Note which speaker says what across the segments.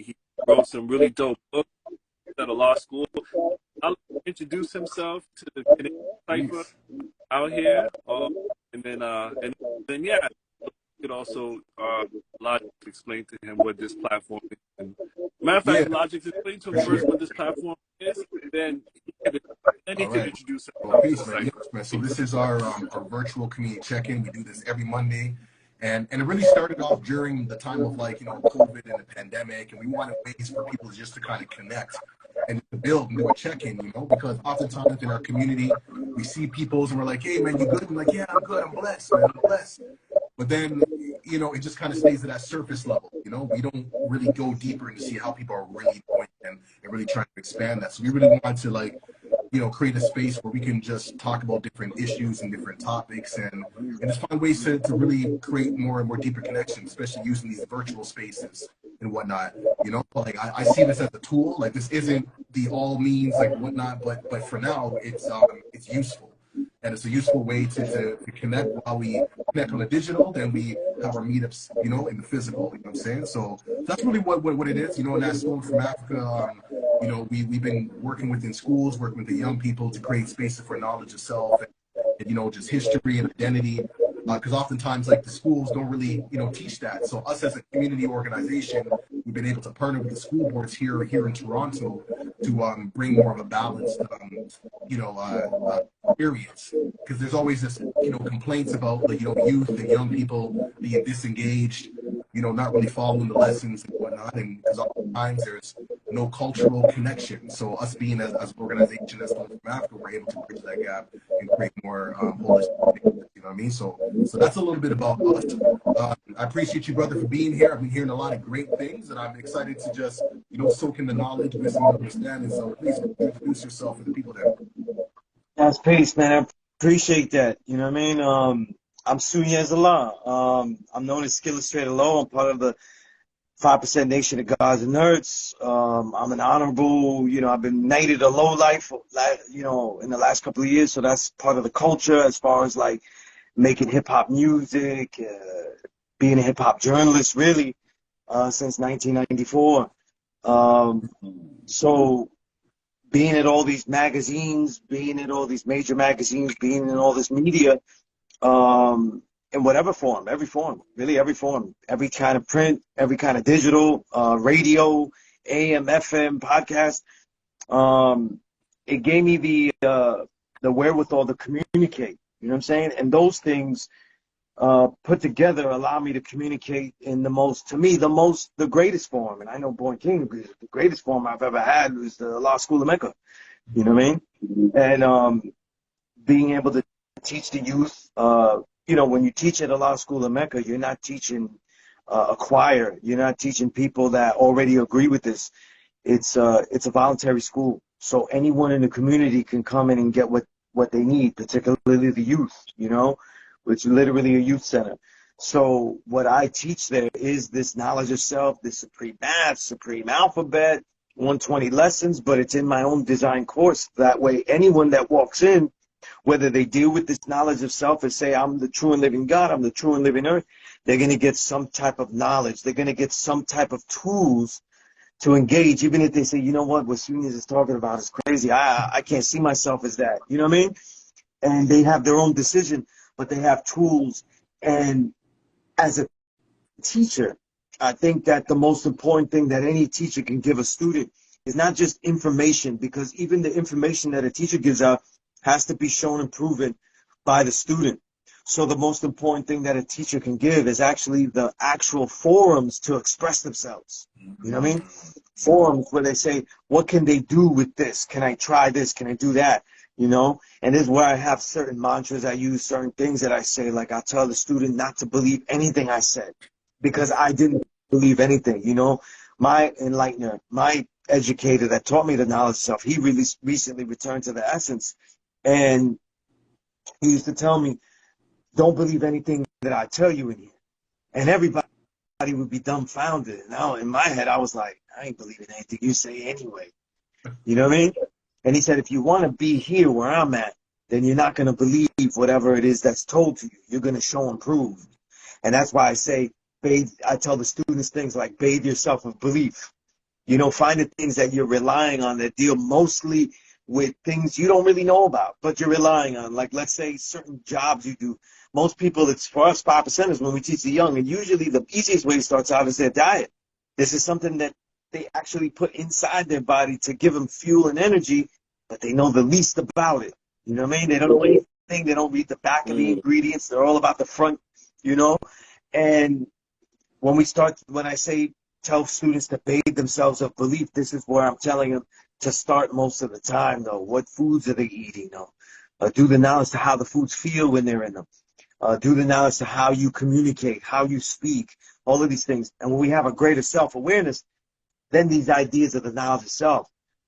Speaker 1: He wrote some really dope books at a law school. I'll introduce himself to the Canadian cipher out here, and then yeah, you could also Logic explain to him what this platform is. And, matter of fact, Logic explain to him first what this platform is, then he could introduce himself.
Speaker 2: Peace, man. Yes, man. So this is our virtual community check-in. We do this every Monday. And it really started off during the time of COVID and the pandemic, and we wanted ways for people just to kind of connect and to build and do a check-in, because oftentimes in our community, we see people's and we're like, hey man, you good? I'm like, yeah, I'm good, I'm blessed, man, I'm blessed. But then, it just kind of stays at that surface level, we don't really go deeper and see how people are really doing and really trying to expand that. So we really want to create a space where we can just talk about different issues and different topics and just find ways to really create more and more deeper connections, especially using these virtual spaces and whatnot. I see this as a tool. This isn't the all means whatnot, but for now it's useful. And it's a useful way to connect while we connect on the digital, then we have our meetups, in the physical, you know what I'm saying? So that's really what it is, and that's Stolen from Africa. We've been working within schools, working with the young people to create spaces for knowledge of self and just history and identity. Because oftentimes, the schools don't really, teach that. So us as a community organization, we've been able to partner with the school boards here in Toronto to bring more of a balanced, experience. Because there's always this, complaints about the, youth and young people being disengaged, not really following the lessons and whatnot. And because oftentimes there's no cultural connection. So us being as an organization as Stolen from Africa, we're able to bridge that gap and create more holistic, you know what I mean? So that's a little bit about us. I appreciate you, brother, for being here. I've been hearing a lot of great things, and I'm excited to just, soak in the knowledge, wisdom, and understanding. So please introduce yourself for the people there.
Speaker 3: That's peace, man. I appreciate that. You know what I mean? I'm Sunez Allah. I'm known as Illustrator Low. I'm part of the 5% Nation of Gods and Nerds. I'm an honorable, I've been knighted a low life, in the last couple of years. So that's part of the culture as far as making hip hop music, being a hip hop journalist really, since 1994. So being at all these magazines, being in all these major magazines, being in all this media, in whatever form, every form, every kind of print, every kind of digital, radio, AM, FM, podcast. It gave me the wherewithal to communicate, you know what I'm saying? And those things put together allow me to communicate in the greatest form. And I know Born King, the greatest form I've ever had was the Law School of Mecca, you know what I mean? And being able to teach the youth, when you teach at a law school in Mecca, you're not teaching a choir. You're not teaching people that already agree with this. It's a voluntary school. So anyone in the community can come in and get what they need, particularly the youth, which is literally a youth center. So what I teach there is this knowledge of self, this supreme math, supreme alphabet, 120 lessons, but it's in my own design course. That way, anyone that walks in, whether they deal with this knowledge of self and say, I'm the true and living God, I'm the true and living earth, they're going to get some type of knowledge. They're going to get some type of tools to engage, even if they say, what Sunez is talking about is crazy. I can't see myself as that. You know what I mean? And they have their own decision, but they have tools. And as a teacher, I think that the most important thing that any teacher can give a student is not just information, because even the information that a teacher gives out has to be shown and proven by the student. So the most important thing that a teacher can give is actually the actual forums to express themselves. You know what I mean? Forums where they say, what can they do with this? Can I try this? Can I do that? And this is where I have certain mantras. I use certain things that I say, like I tell the student not to believe anything I said, because I didn't believe anything. My enlightener, my educator that taught me the knowledge of self, he really recently returned to the essence. And he used to tell me, don't believe anything that I tell you in here. And everybody would be dumbfounded. Now, in my head, I was like, I ain't believing anything you say anyway. You know what I mean? And he said, if you want to be here where I'm at, then you're not going to believe whatever it is that's told to you. You're going to show and prove. And that's why I say, I tell the students things like, bathe yourself with belief. You know, find the things that you're relying on that deal mostly with things you don't really know about, but you're relying on. Like, let's say certain jobs you do. Most people, it's for us 5%ers when we teach the young, and usually the easiest way to start out is their diet. This is something that they actually put inside their body to give them fuel and energy, but they know the least about it. You know what I mean? They don't know anything. They don't read the back of the ingredients. They're all about the front, you know? And when I say tell students to bathe themselves of belief, this is where I'm telling them to start most of the time, though. What foods are they eating, though? Do the knowledge to how the foods feel when they're in them. Do the knowledge to how you communicate, how you speak, all of these things. And when we have a greater self-awareness, then these ideas of the knowledge of self,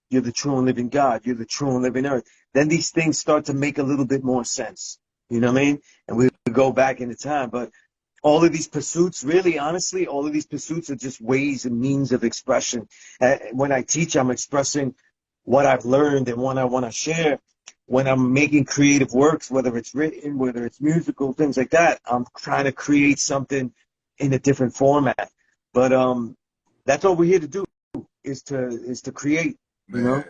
Speaker 3: you're the true and living God, you're the true and living earth, then these things start to make a little bit more sense. You know what I mean? And we go back into time. But all of these pursuits, really, honestly, all of these pursuits are just ways and means of expression. When I teach, I'm expressing what I've learned and what I want to share. When I'm making creative works, whether it's written, whether it's musical, things like that, I'm trying to create something in a different format. But that's all we're here to do, is to create, you know?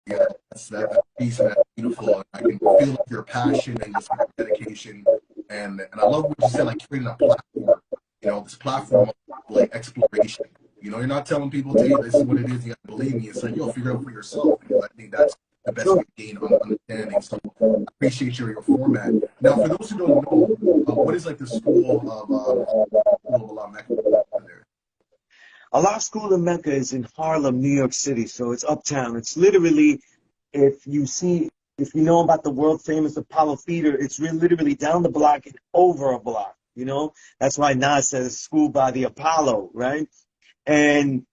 Speaker 2: Yeah, that piece, and that's beautiful. I can feel like your passion and just your dedication. And I love what you said, like creating a platform, you know, this platform of like exploration. You know, you're not telling people, hey, this is what it is, you have to believe me. It's like, yo, figure it out for yourself. Because I think that's the best way to gain understanding. So I appreciate your format. Now, for those who don't know, what is like the School of Allah Mecca there?
Speaker 3: Allah School of Mecca is in Harlem, New York City, so it's uptown. It's literally, if you know about the world famous Apollo Theater, it's literally down the block and over a block, you know? That's why Nas says school by the Apollo, right? And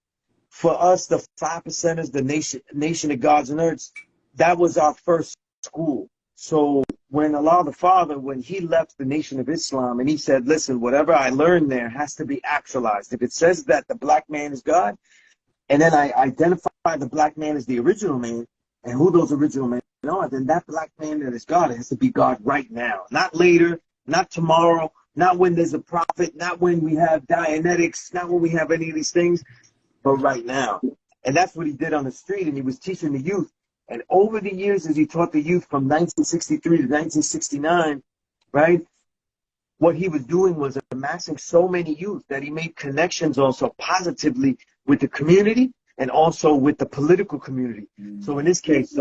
Speaker 3: for us, the 5%ers, the nation of gods and earths, that was our first school. So when Allah the Father, when he left the Nation of Islam and he said, listen, whatever I learned there has to be actualized. If it says that the black man is God, and then I identify the black man as the original man, and who those original men are, then that black man that is God has to be God right now. Not later, not tomorrow, not when there's a prophet, not when we have Dianetics, not when we have any of these things, but right now. And that's what he did on the street, and he was teaching the youth. And over the years, as he taught the youth from 1963 to 1969, right, what he was doing was amassing so many youth that he made connections also positively with the community and also with the political community. So in this case,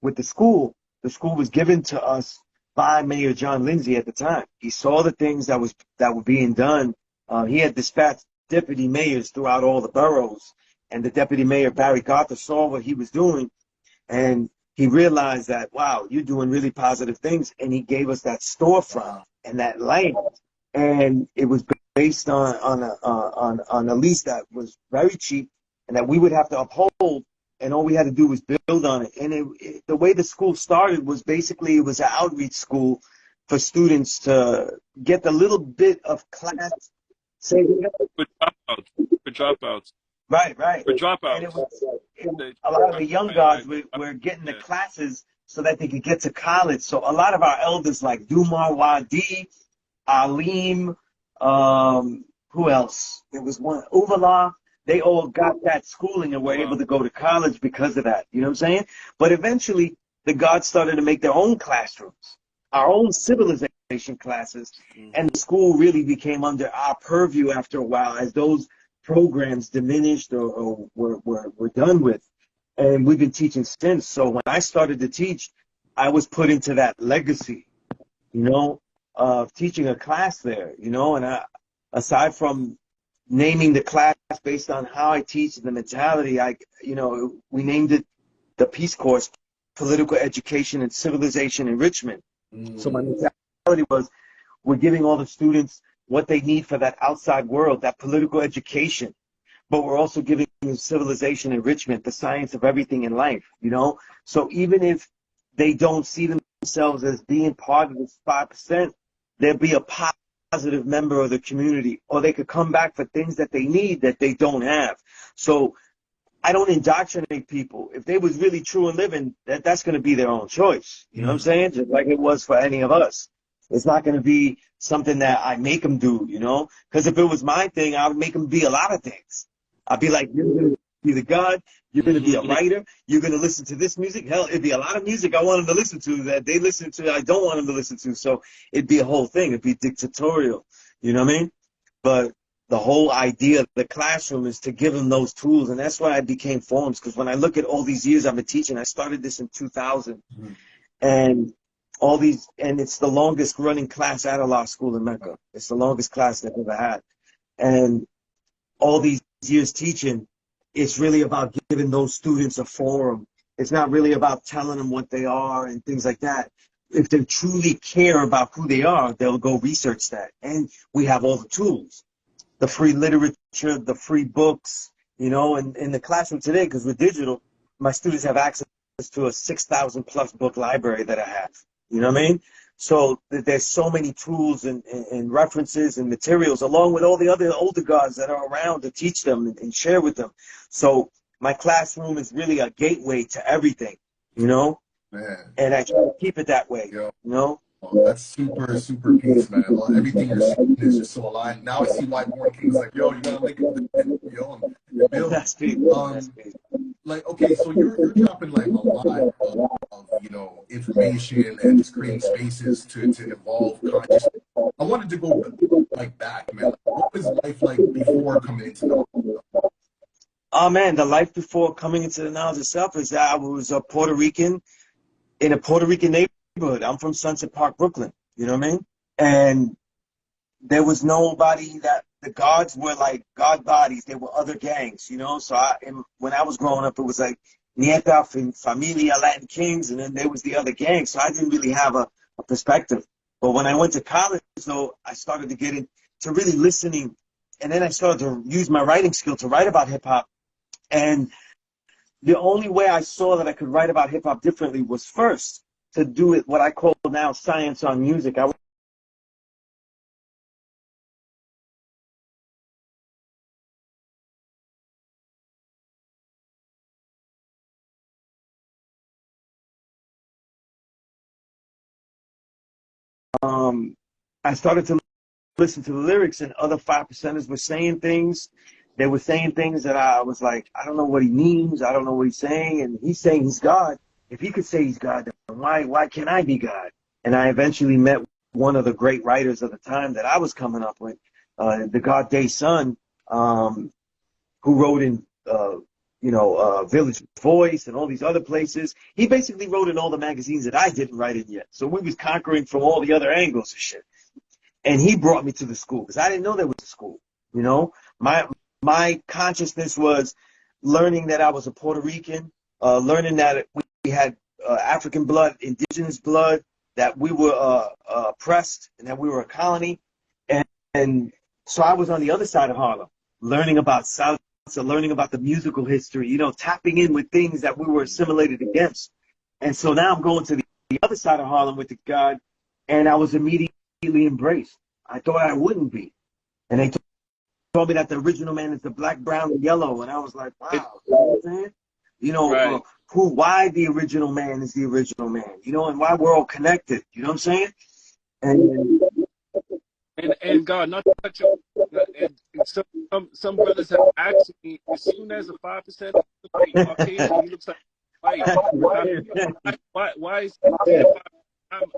Speaker 3: with the school was given to us by Mayor John Lindsay at the time. He saw the things that were being done. He had dispatched deputy mayors throughout all the boroughs, and the deputy mayor, Barry Gartha, saw what he was doing. And he realized that, wow, you're doing really positive things. And he gave us that storefront and that land. And it was based on a lease that was very cheap and that we would have to uphold. And all we had to do was build on it. And the way the school started was basically, it was an outreach school for students to get the little bit of class.
Speaker 1: For dropouts.
Speaker 3: Right.
Speaker 1: For dropouts.
Speaker 3: And a lot of the young guys were getting the classes so that they could get to college. So a lot of our elders like Dumar Wadi, Alim, who else? There was one, Uvala. They all got that schooling and were able to go to college because of that. You know what I'm saying? But eventually, the gods started to make their own classrooms, our own civilization classes, and the school really became under our purview after a while as those programs diminished or were done with. And we've been teaching since. So when I started to teach, I was put into that legacy, you know, of teaching a class there, you know, and aside from naming the class based on how I teach and the mentality, we named it the Peace Course, Political Education and Civilization Enrichment. So my mentality was, we're giving all the students what they need for that outside world, that political education, but we're also giving them civilization enrichment, the science of everything in life, you know? So even if they don't see themselves as being part of this 5%, they'll be a positive member of the community, or they could come back for things that they need that they don't have. So I don't indoctrinate people. If they was really true and living, that's going to be their own choice. You know what I'm saying? Just like it was for any of us. It's not going to be something that I make them do, you know? Because if it was my thing, I would make them be a lot of things. I'd be like, you're going to be the God. You're going to be a writer. You're going to listen to this music. Hell, it'd be a lot of music I want them to listen to that they listen to I don't want them to listen to. So it'd be a whole thing. It'd be dictatorial. You know what I mean? But the whole idea of the classroom is to give them those tools. And that's why I became forums. Because when I look at all these years I've been teaching, I started this in 2000. And all these, and it's the longest running class at a law school in Mecca. It's the longest class they've ever had. And all these years teaching, it's really about giving those students a forum. It's not really about telling them what they are and things like that. If they truly care about who they are, they'll go research that. And we have all the tools, the free literature, the free books, you know, and in the classroom today, because we're digital, my students have access to a 6,000 plus book library that I have. You know what I mean? So there's so many tools and references and materials, along with all the other older guards that are around to teach them and share with them. So my classroom is really a gateway to everything, you know?
Speaker 2: Man.
Speaker 3: And I try to keep it that way, you know?
Speaker 2: Oh, that's super, super peace, man. Well, everything you're saying is just so aligned. Now I see why Born King's like, yo, you gotta link up with the yo, and Bill.
Speaker 3: That's peace.
Speaker 2: Like, okay, so you're dropping like a lot of you know, information and just creating spaces to evolve consciousness. I wanted to go like back, man. Like, what was life like before coming into the
Speaker 3: Oh man, the life before coming into the knowledge itself is that I was a Puerto Rican in a Puerto Rican neighborhood. I'm from Sunset Park, Brooklyn. You know what I mean? And there was nobody that the guards were like guard bodies. They were other gangs, you know. So when I was growing up, it was like Nieta, Familia, Latin Kings, and then there was the other gangs. So I didn't really have a perspective. But when I went to college, though, I started to get into really listening, and then I started to use my writing skill to write about hip hop. And the only way I saw that I could write about hip hop differently was first to do it what I call now science on music. I started to listen to the lyrics, and other 5%ers were saying things. They were saying things that I was like, I don't know what he means. I don't know what he's saying. And he's saying he's God. If he could say he's God, then why can't I be God? And I eventually met one of the great writers of the time that I was coming up with, the God Day Son, who wrote in, Village Voice and all these other places. He basically wrote in all the magazines that I didn't write in yet. So we was conquering from all the other angles and shit. And he brought me to the school because I didn't know there was a school. You know, my consciousness was learning that I was a Puerto Rican, learning that we had African blood, indigenous blood, that we were oppressed, and that we were a colony. And so I was on the other side of Harlem, learning about salsa, learning about the musical history, you know, tapping in with things that we were assimilated against. And so now I'm going to the other side of Harlem with the God, and I was immediately embraced. I thought I wouldn't be. And they told me that the original man is the black, brown, and yellow. And I was like, wow, you know what I'm saying? You know,
Speaker 1: right.
Speaker 3: Why the original man is the original man, you know, and why we're all connected. You know what I'm saying?
Speaker 1: And God, not to cut you. And some brothers have asked me, as soon as a 5% Caucasian, he looks like white. Why is he a 5%?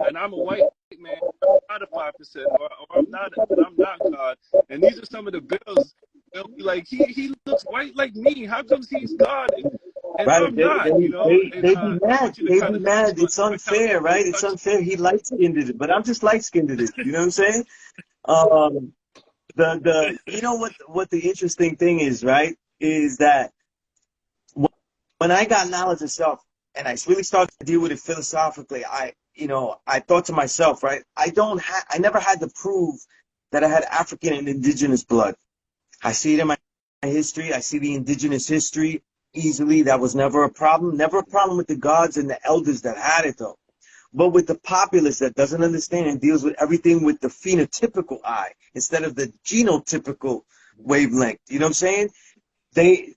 Speaker 1: And I'm a white man, I'm not a 5%, or I'm not God. And these are some of the bills. They'll be like, he looks white like me. How comes he's God? And
Speaker 3: right.
Speaker 1: I'm not, you know.
Speaker 3: They be mad. They be mad. It's unfair, right? It's unfair. He light-skinned it, but I'm just light-skinned it. You know what I'm saying? You know what the interesting thing is, right? Is that when I got knowledge of self and I really started to deal with it philosophically, I thought to myself, right? I never had to prove that I had African and indigenous blood. I see it in my history. I see the indigenous history easily. That was never a problem. Never a problem with the gods and the elders that had it, though. But with the populace that doesn't understand and deals with everything with the phenotypical eye instead of the genotypical wavelength. You know what I'm saying? They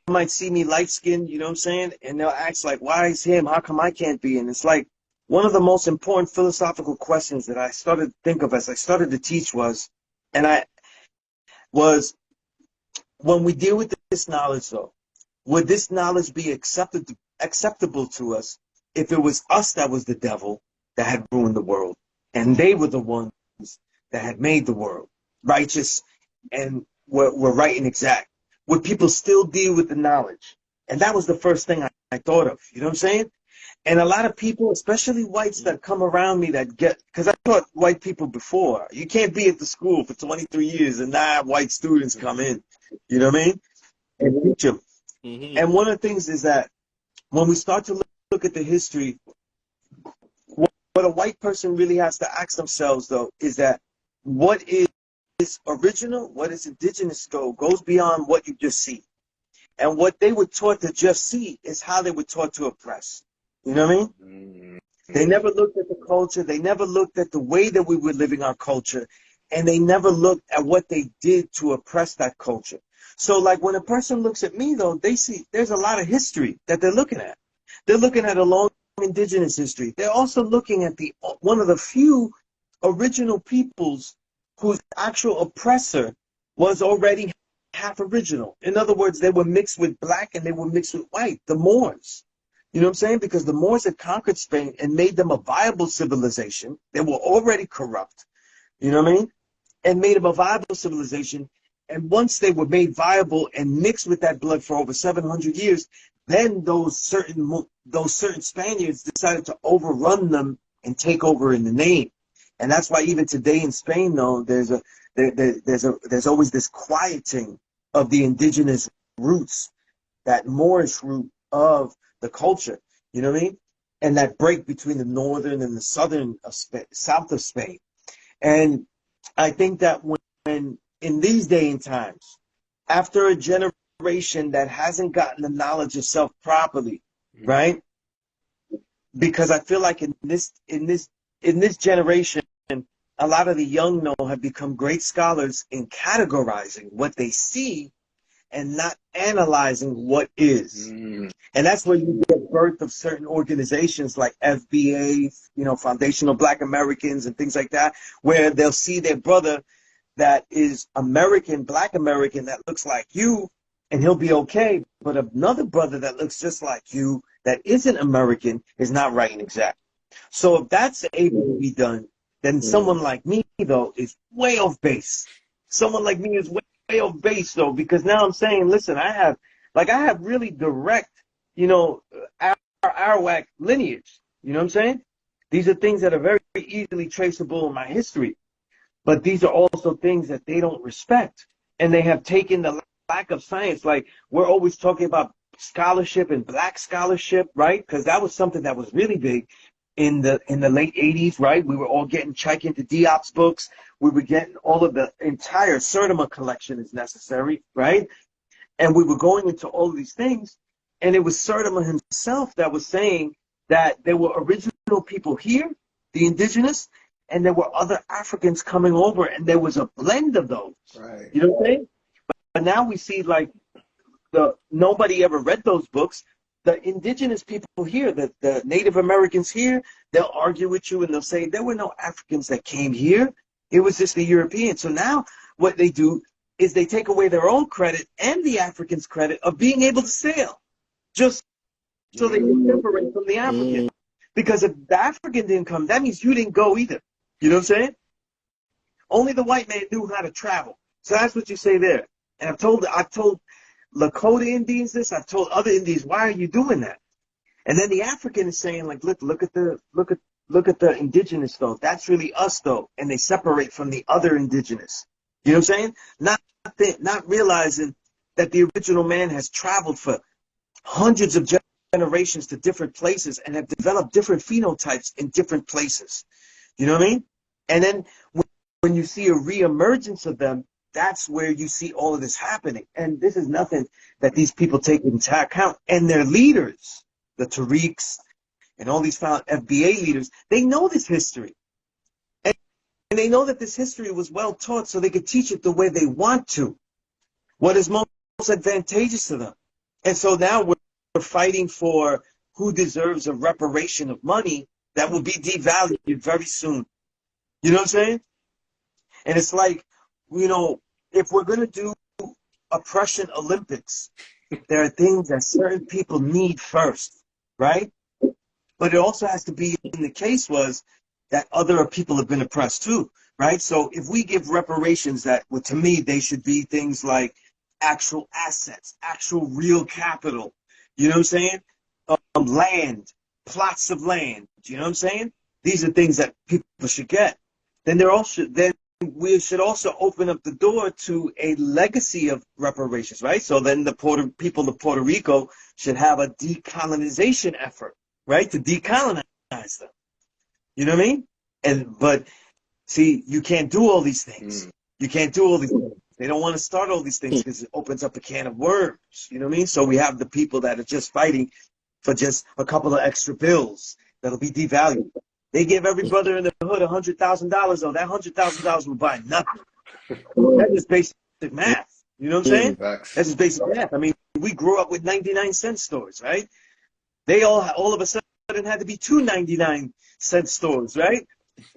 Speaker 3: might see me light-skinned, you know what I'm saying? And they'll ask, like, why is him? How come I can't be? And it's like, one of the most important philosophical questions that I started to think of as I started to teach was when we deal with this knowledge, though, would this knowledge be acceptable to us if it was us that was the devil that had ruined the world, and they were the ones that had made the world righteous and were right and exact? Would people still deal with the knowledge? And that was the first thing I thought of. You know what I'm saying? And a lot of people, especially whites that come around me that get, because I taught white people before. You can't be at the school for 23 years and not have white students come in. You know what I mean? And teach them.
Speaker 1: Mm-hmm.
Speaker 3: And one of the things is that when we start to look at the history, what a white person really has to ask themselves, though, is that what is original, what is indigenous, goes beyond what you just see. And what they were taught to just see is how they were taught to oppress. You know what I mean? They never looked at the culture. They never looked at the way that we were living our culture. And they never looked at what they did to oppress that culture. So, like, when a person looks at me, though, they see there's a lot of history that they're looking at. They're looking at a long indigenous history. They're also looking at one of the few original peoples whose actual oppressor was already half original. In other words, they were mixed with black and they were mixed with white, the Moors. You know what I'm saying? Because the Moors had conquered Spain and made them a viable civilization. They were already corrupt, you know what I mean? And made them a viable civilization. And once they were made viable and mixed with that blood for over 700 years, then those certain Spaniards decided to overrun them and take over in the name. And that's why even today in Spain, though, there's always this quieting of the indigenous roots, that Moorish root of the culture, you know what I mean? And that break between the northern and the southern south of Spain. And I think that when in these day and times, after a generation that hasn't gotten the knowledge of self properly, right? Because I feel like in this generation, a lot of the young know have become great scholars in categorizing what they see and not analyzing what is. And that's where you get birth of certain organizations like FBA, you know, Foundational Black Americans and things like that, where they'll see their brother that is American, Black American, that looks like you, and he'll be okay. But another brother that looks just like you, that isn't American, is not right and exact. So if that's able to be done, then someone like me, though, is way off base. Someone like me is way off base, though, because now I'm saying, listen, I have really direct, you know, Arawak lineage. You know what I'm saying? These are things that are very easily traceable in my history. But these are also things that they don't respect. And they have taken the lack of science. Like, we're always talking about scholarship and black scholarship, right? Because that was something that was really big in the late 80s, right? We were all getting check into Diop's books. We were getting all of the entire Sertima collection is necessary, right? And we were going into all of these things. And it was Sertima himself that was saying that there were original people here, the indigenous, and there were other Africans coming over, and there was a blend of those.
Speaker 2: Right.
Speaker 3: You know what I'm saying? But now we see, like, nobody ever read those books. The indigenous people here, the Native Americans here, they'll argue with you and they'll say there were no Africans that came here. It was just the Europeans. So now what they do is they take away their own credit and the Africans' credit of being able to sail, just so they can separate from the African. Because if the African didn't come, that means you didn't go either. You know what I'm saying? Only the white man knew how to travel. So that's what you say there. And I've told Lakota Indians this. I've told other Indians, why are you doing that? And then the African is saying, like, look at the indigenous, though. That's really us, though. And they separate from the other indigenous. You know what I'm saying? Not realizing that the original man has traveled for hundreds of generations to different places and have developed different phenotypes in different places. You know what I mean? And then when you see a reemergence of them, that's where you see all of this happening. And this is nothing that these people take into account. And their leaders, the Tariqs and all these FBA leaders, they know this history. And they know that this history was well taught so they could teach it the way they want to, what is most advantageous to them. And so now we're fighting for who deserves a reparation of money that will be devalued very soon. You know what I'm saying? And it's like, you know, if we're going to do oppression Olympics, there are things that certain people need first, right? But it also has to be in the case was that other people have been oppressed too, right? So if we give reparations that, well, to me, they should be things like actual assets, actual real capital, you know what I'm saying? Land, plots of land, you know what I'm saying? These are things that people should get. Then we should also open up the door to a legacy of reparations, right? So then the people of Puerto Rico should have a decolonization effort, right? To decolonize them. You know what I mean? But see, you can't do all these things. You can't do all these things. They don't want to start all these things because it opens up a can of worms. You know what I mean? So we have the people that are just fighting for just a couple of extra bills that'll be devalued. They give every brother in the hood $100,000, though. That $100,000 will buy nothing. That's just basic math. You know what I'm saying? That's just basic math. I mean, we grew up with 99-cent stores, right? They all of a sudden had to be 2 99-cent stores, right?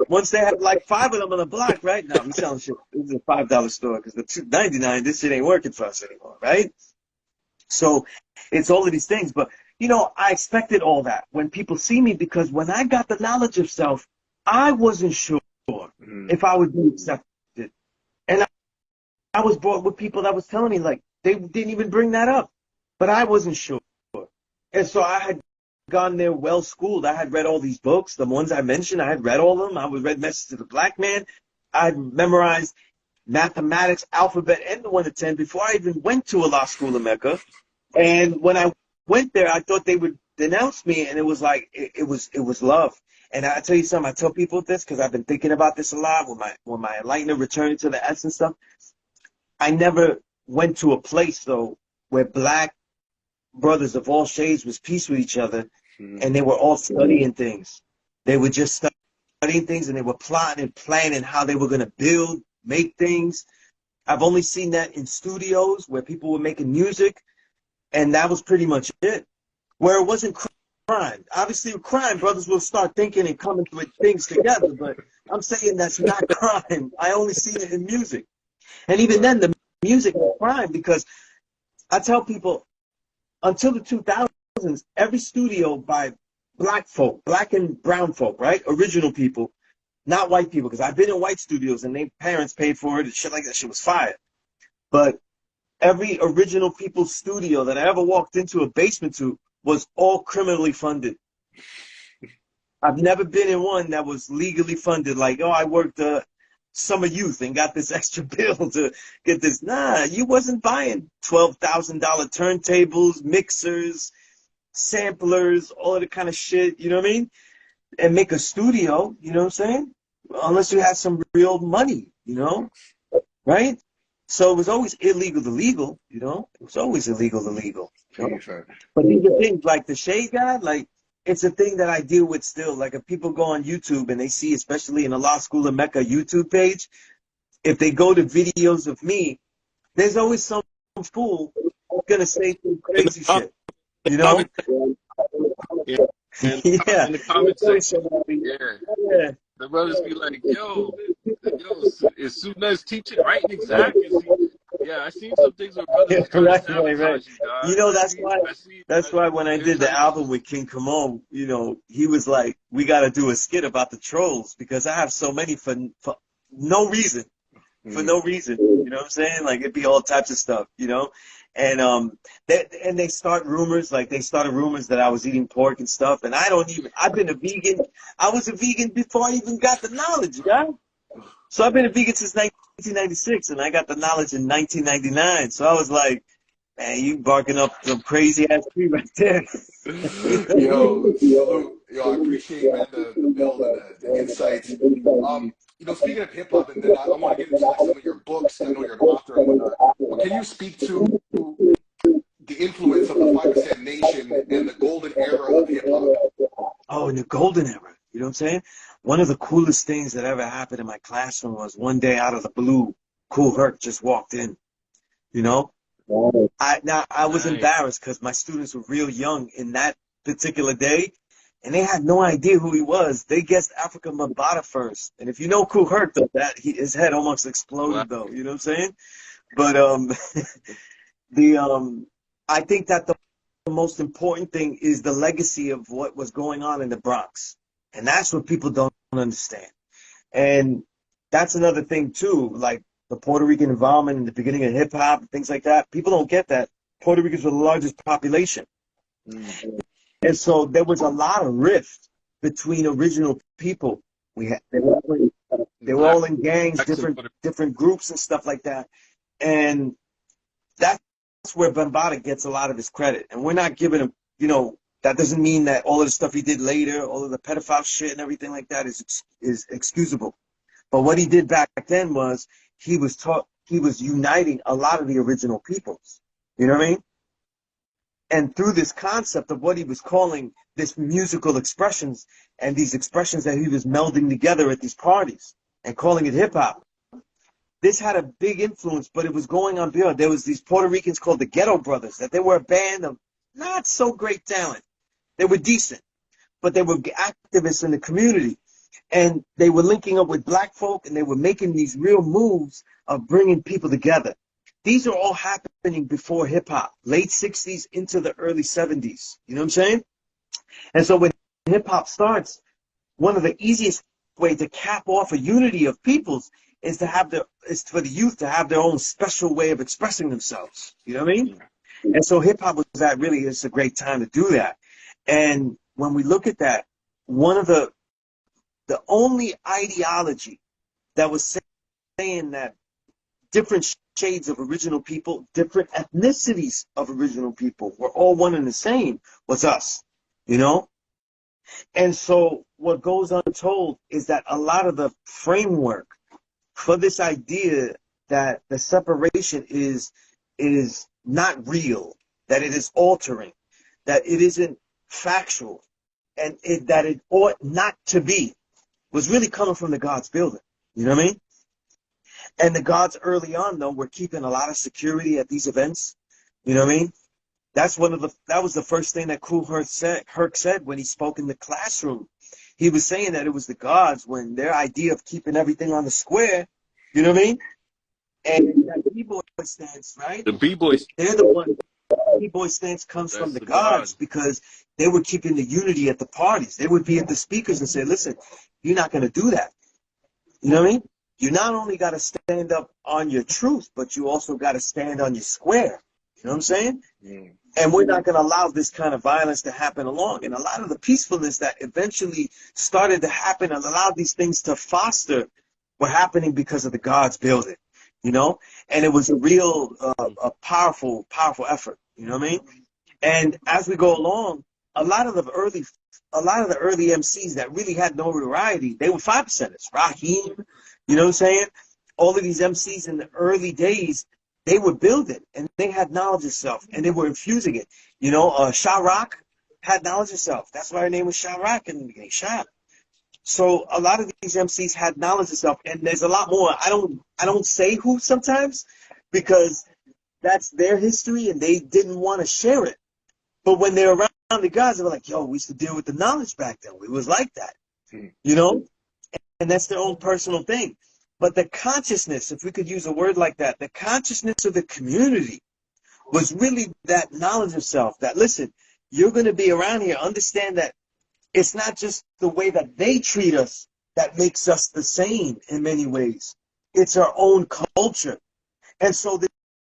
Speaker 3: Once they had like 5 of them on the block, right? Now we selling shit. This is a $5 store because the $2.99, this shit ain't working for us anymore, right? So it's all of these things. But, you know, I expected all that when people see me, because when I got the knowledge of self, I wasn't sure if I would be accepted. And I was brought with people that was telling me, like, they didn't even bring that up. But I wasn't sure. And so I had gone there well schooled. I had read all these books, the ones I mentioned. I had read all of them. I would read Message to the Black Man. I had memorized mathematics, alphabet, and the 1 to 10 before I even went to a law school in Mecca. And when I went there, I thought they would denounce me, and it was like it was love. And I tell you something, I tell people this because I've been thinking about this a lot when my enlightenment returning to the essence stuff. I never went to a place though where black brothers of all shades was peace with each other, and they were all studying things. They were just studying things, and they were plotting and planning how they were going to build, make things. I've only seen that in studios where people were making music, and that was pretty much it. Where it wasn't crime. Obviously, with crime, brothers will start thinking and coming with things together, but I'm saying that's not crime. I only seen it in music. And even then, the music was crime, because I tell people, until the 2000s, every studio by black folk, black and brown folk, right? Original people, not white people, because I've been in white studios and their parents paid for it and shit like that. Shit was fire. But every original people's studio that I ever walked into a basement to was all criminally funded. I've never been in one that was legally funded. Like, oh, I worked summer youth and got this extra bill to get this. Nah, you wasn't buying $12,000 turntables, mixers, samplers, all of the kind of shit, you know what I mean? And make a studio, you know what I'm saying? Unless you had some real money, you know? Right? So it was always illegal to legal, you know? It was always illegal to legal. You know? But these are things like the Shade God, like, it's a thing that I deal with still. Like, if people go on YouTube and they see, especially in the Law School of Mecca YouTube page, if they go to videos of me, there's always some fool going to say some crazy shit. You know?
Speaker 1: Yeah.
Speaker 3: Yeah.
Speaker 1: In the comment section. Yeah. The brothers be like, yo, is Sunez teaching right and exact? Yeah, I seen some things where brothers are trying to sabotage you, guys.
Speaker 3: You know, that's why when I did the album with King Kamon, you know, he was like, we got to do a skit about the trolls, because I have so many for no reason. For no reason. You know what I'm saying? Like, it'd be all types of stuff, you know? And they start rumors, like they started rumors that I was eating pork and stuff, and I've been a vegan. I was a vegan before I even got the knowledge, guy. So I've been a vegan since 1996, and I got the knowledge in 1999. So I was like, man, you barking up some crazy ass tree right there.
Speaker 2: Yo, I appreciate, man, the build and the insights. You know, speaking of hip hop, and then I want to get into like some of your books. I know you're an author and whatnot. But can you speak to the influence of the 5% Nation and the golden era of hip hop?
Speaker 3: Oh, in the golden era. You know what I'm saying? One of the coolest things that ever happened in my classroom was one day out of the blue, Kool Herc just walked in. You know? I was embarrassed because my students were real young in that particular day, and they had no idea who he was. They guessed Africa Mabata first. And if you know Kool Herc, though, his head almost exploded, though. You know what I'm saying? But I think that the most important thing is the legacy of what was going on in the Bronx. And that's what people don't understand. And that's another thing too, like the Puerto Rican involvement in the beginning of hip hop and things like that. People don't get that Puerto Ricans were the largest population. Mm. And so there was a lot of rift between original people. They were all in gangs, different groups and stuff like that. And that's where Bambaataa gets a lot of his credit. And we're not giving him, you know, that doesn't mean that all of the stuff he did later, all of the pedophile shit and everything like that is excusable. But what he did back then was he was uniting a lot of the original peoples. You know what I mean? And through this concept of what he was calling this musical expressions and these expressions that he was melding together at these parties and calling it hip hop, this had a big influence, but it was going on beyond. There was these Puerto Ricans called the Ghetto Brothers, that they were a band of not so great talent. They were decent, but they were activists in the community. And they were linking up with black folk, and they were making these real moves of bringing people together. These are all happening before hip-hop, late 60s into the early 70s. You know what I'm saying? And so when hip-hop starts, one of the easiest ways to cap off a unity of peoples is for the youth to have their own special way of expressing themselves. You know what I mean? And so hip-hop was that really is a great time to do that. And when we look at that, one of the only ideology that was saying that different shades of original people, different ethnicities of original people were all one and the same was us, you know? And so what goes untold is that a lot of the framework for this idea that the separation is not real, that it is altering, that it isn't factual, and that it ought not to be, was really coming from the gods building. You know what I mean? And the gods early on, though, were keeping a lot of security at these events. You know what I mean? That was the first thing that Kool Herc said when he spoke in the classroom. He was saying that it was the gods when their idea of keeping everything on the square, you know what I mean? And that B-boy stance, right?
Speaker 1: The B-boys.
Speaker 3: They're the one. B-boy stance comes from the gods because they were keeping the unity at the parties. They would be at the speakers and say, listen, you're not going to do that. You know what I mean? You not only got to stand up on your truth, but you also got to stand on your square. You know what I'm saying? Yeah. And we're not going to allow this kind of violence to happen along. And a lot of the peacefulness that eventually started to happen and allowed these things to foster were happening because of the gods building, you know? And it was a real, a powerful effort. You know what I mean? And as we go along, a lot of the early MCs that really had no notoriety, they were 5%ers. Raheem, you know what I'm saying? All of these MCs in the early days, they were building, and they had knowledge of self, and they were infusing it. You know, Sha Rock had knowledge of self. That's why her name was Sha Rock in the beginning, Sha. So a lot of these MCs had knowledge of self, and there's a lot more. I don't say who sometimes, because that's their history, and they didn't want to share it. But when they're around the guys, they were like, yo, we used to deal with the knowledge back then. It was like that, you know? And that's their own personal thing. But the consciousness, if we could use a word like that, the consciousness of the community was really that knowledge of self, that, listen, you're going to be around here, understand that it's not just the way that they treat us that makes us the same in many ways. It's our own culture. And so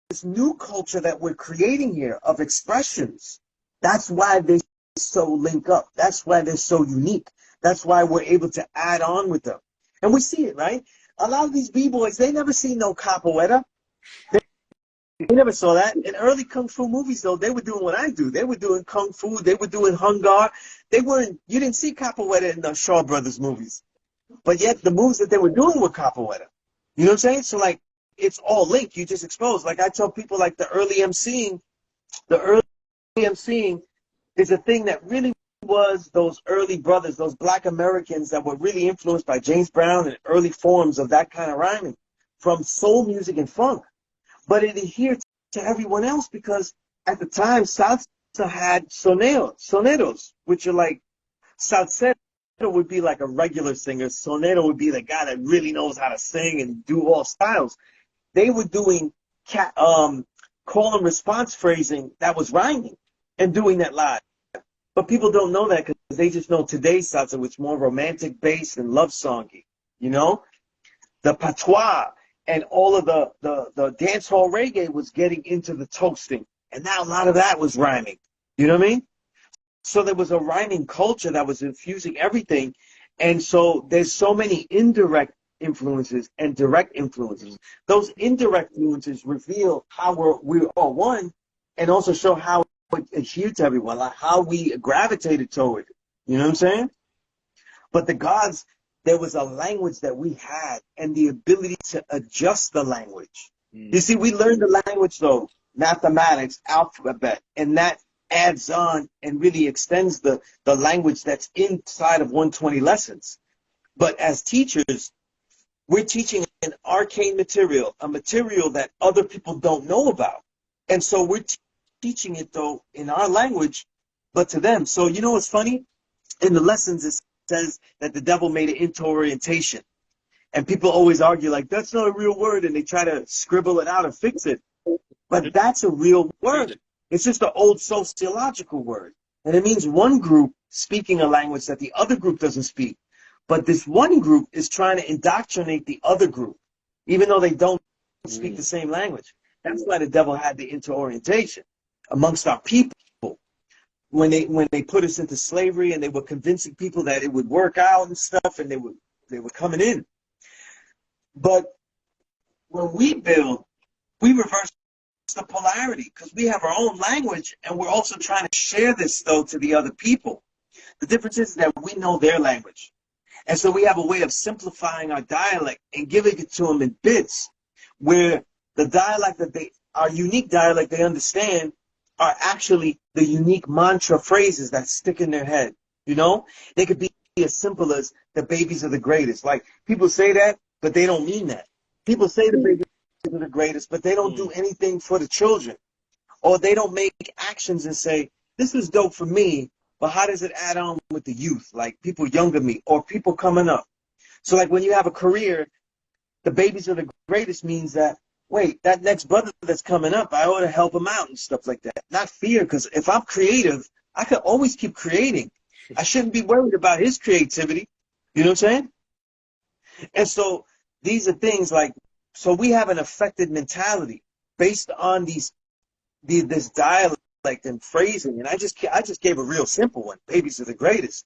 Speaker 3: this new culture that we're creating here of expressions, that's why they so link up. That's why they're so unique. That's why we're able to add on with them. And we see it, right? A lot of these B-boys, they never seen no capoeira. They never saw that. In early Kung Fu movies, though, they were doing what I do. They were doing Kung Fu. They were doing Hungar. You didn't see capoeira in the Shaw Brothers movies. But yet the moves that they were doing were capoeira. You know what I'm saying? So, like, it's all linked. You just expose. Like, I tell people, like, the early MCing is a thing that really was those early brothers, those black Americans that were really influenced by James Brown and early forms of that kind of rhyming from soul music and funk. But it adhered to everyone else because at the time, salsa had soneros, which are like, salsero would be like a regular singer. Sonero would be the guy that really knows how to sing and do all styles. They were doing call and response phrasing that was rhyming and doing that live. But people don't know that because they just know today's salsa, which is more romantic based and love songy. You know, the patois and all of the dance hall reggae was getting into the toasting, and now a lot of that was rhyming. You know what I mean? So there was a rhyming culture that was infusing everything, and so there's so many indirect influences and direct influences. Those indirect influences reveal how we're all one, and also show how it adhered to everyone, like how we gravitated toward it. You know what I'm saying? But the gods, there was a language that we had and the ability to adjust the language. You see, we learned the language, though, mathematics, alphabet, and that adds on and really extends the language that's inside of 120 lessons. But as teachers, we're teaching an arcane material, a material that other people don't know about. And so we're teaching it, though, in our language, but to them. So you know what's funny? In the lessons, it says that the devil made it into orientation. And people always argue, like, that's not a real word, and they try to scribble it out and fix it. But that's a real word. It's just an old sociological word. And it means one group speaking a language that the other group doesn't speak. But this one group is trying to indoctrinate the other group, even though they don't speak the same language. That's why the devil had the interorientation amongst our people. When they put us into slavery and they were convincing people that it would work out and stuff, and they were coming in. But when we build, we reverse the polarity because we have our own language and we're also trying to share this, though, to the other people. The difference is that we know their language. And so we have a way of simplifying our dialect and giving it to them in bits where the dialect our unique dialect they understand are actually the unique mantra phrases that stick in their head. You know, they could be as simple as the babies are the greatest. Like, people say that, but they don't mean that. People say the babies are the greatest, but they don't do anything for the children. Or they don't make actions and say, this is dope for me, but how does it add on with the youth? Like people younger than me or people coming up. So like when you have a career, the babies are the greatest means that, wait, that next brother that's coming up, I ought to help him out and stuff like that. Not fear, because if I'm creative, I could always keep creating. I shouldn't be worried about his creativity. You know what I'm saying? And so these are things like, so we have an affected mentality based on this dialect and phrasing. And I just gave a real simple one. Babies are the greatest,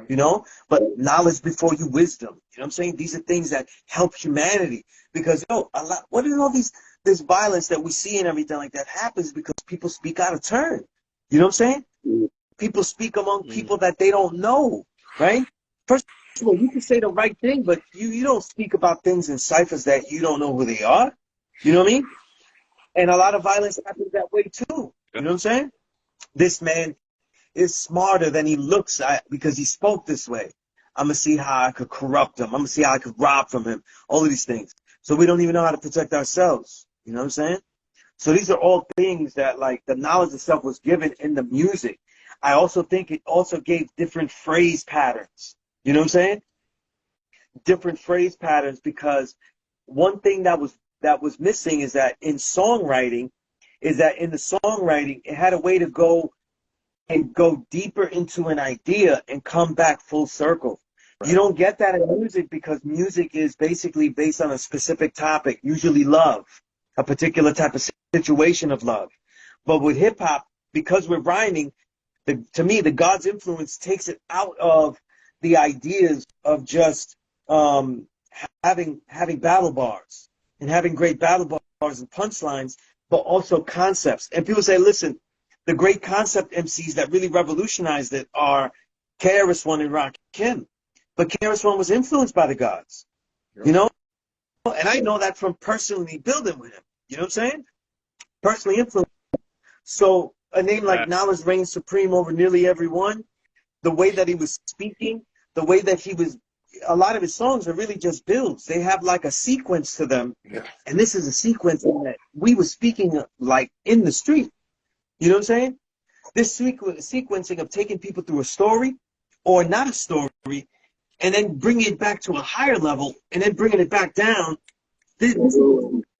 Speaker 3: you know, but knowledge before you wisdom. You know what I'm saying? These are things that help humanity because, what is all this violence that we see and everything like that happens because people speak out of turn. You know what I'm saying? People speak among people that they don't know, right? First of all, you can say the right thing, but you don't speak about things in ciphers that you don't know who they are. You know what I mean? And a lot of violence happens that way too. You know what I'm saying? This man is smarter than he looks because he spoke this way. I'm going to see how I could corrupt him. I'm going to see how I could rob from him. All of these things. So we don't even know how to protect ourselves. You know what I'm saying? So these are all things that, like, the knowledge itself was given in the music. I also think it also gave different phrase patterns. You know what I'm saying? Different phrase patterns, because one thing that was missing is that in the songwriting, it had a way to go deeper into an idea and come back full circle. Right. You don't get that in music because music is basically based on a specific topic, usually love, a particular type of situation of love. But with hip hop, because we're rhyming, to me, the God's influence takes it out of the ideas of just having battle bars and having great battle bars and punchlines, but also concepts. And people say, listen, the great concept MCs that really revolutionized it are KRS-One and Rakim. But KRS-One was influenced by the gods, you know? And I know that from personally building with him. You know what I'm saying? Personally influenced. So a name like Knowledge reigns supreme over nearly everyone. The way that he was speaking, the way that he was, a lot of his songs are really just builds. They have like a sequence to them. Yeah. And this is a sequence that we were speaking like in the street. You know what I'm saying? This sequencing of taking people through a story or not a story and then bringing it back to a higher level and then bringing it back down. This is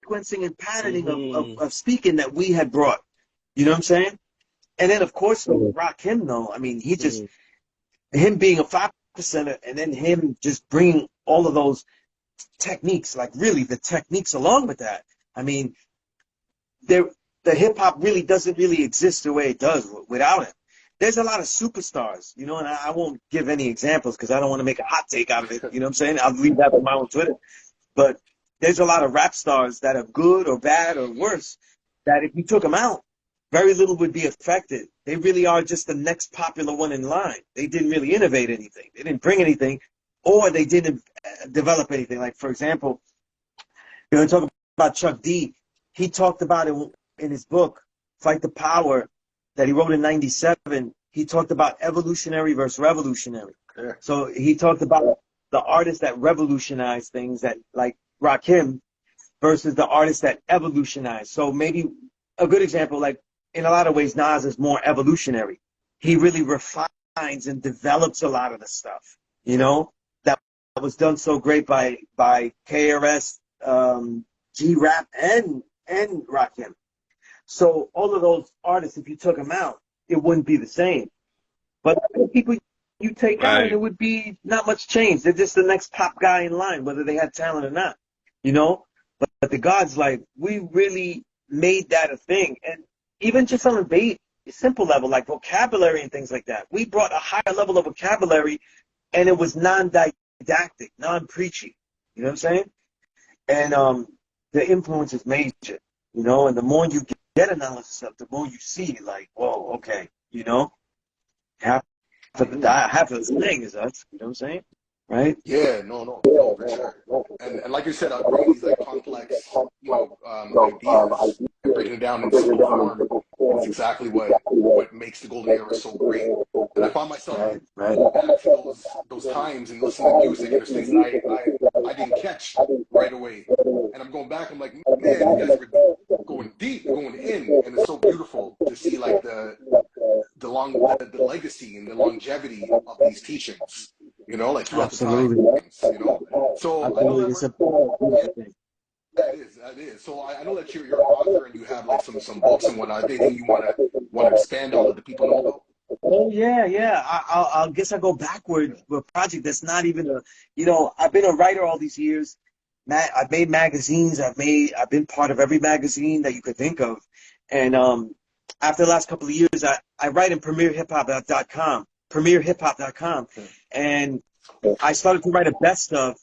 Speaker 3: sequencing and patterning of speaking that we had brought. You know what I'm saying? And then, of course, Rakim, though, I mean, he just, him being a 5%er and then him just bringing all of those techniques, like really the techniques along with that. I mean, the hip-hop really doesn't really exist the way it does without it. There's a lot of superstars, you know, and I won't give any examples because I don't want to make a hot take out of it. You know what I'm saying? I'll leave that on my own Twitter. But there's a lot of rap stars that are good or bad or worse that if you took them out, very little would be affected. They really are just the next popular one in line. They didn't really innovate anything. They didn't bring anything, or they didn't develop anything. Like, for example, you know, talk about Chuck D. He talked about it in his book, Fight the Power, that he wrote in '97. He talked about evolutionary versus revolutionary. Yeah. So he talked about the artists that revolutionized things, that like Rakim, versus the artists that evolutionized. So maybe a good example, like in a lot of ways, Nas is more evolutionary. He really refines and develops a lot of the stuff, you know, that was done so great by KRS, G-Rap, and Rakim. So all of those artists, if you took them out, it wouldn't be the same. But the people you take out, it would be not much change. They're just the next top guy in line, whether they had talent or not, you know. But the God's like, we really made that a thing. And even just on a simple level, like vocabulary and things like that, we brought a higher level of vocabulary, and it was non-didactic, non-preachy. You know what I'm saying? And the influence is major, you know, and the more you get analysis of, the more you see, like, whoa, okay, you know, half of the thing is us, you know what I'm saying? Right?
Speaker 2: Yeah, no, for sure. And like you said, bringing these like complex, you know, ideas and breaking it down in simple form is exactly what makes the golden era so great. And I found myself going back to those times and listening to music, and there's things that I didn't catch right away. And I'm going back, I'm like, man, you guys were going deep, going in, and it's so beautiful to see like the legacy and the longevity of these teachings. You know, like throughout the time, you know. So I know that that is. So I know that you're an author and you have like some books and whatnot. Anything you want to expand on that the people know about?
Speaker 3: Oh yeah. I guess I go backward with a project that's not even you know, I've been a writer all these years. I've made magazines. I've been part of every magazine that you could think of. And after the last couple of years, I write in premierhiphop.com. And I started to write a best of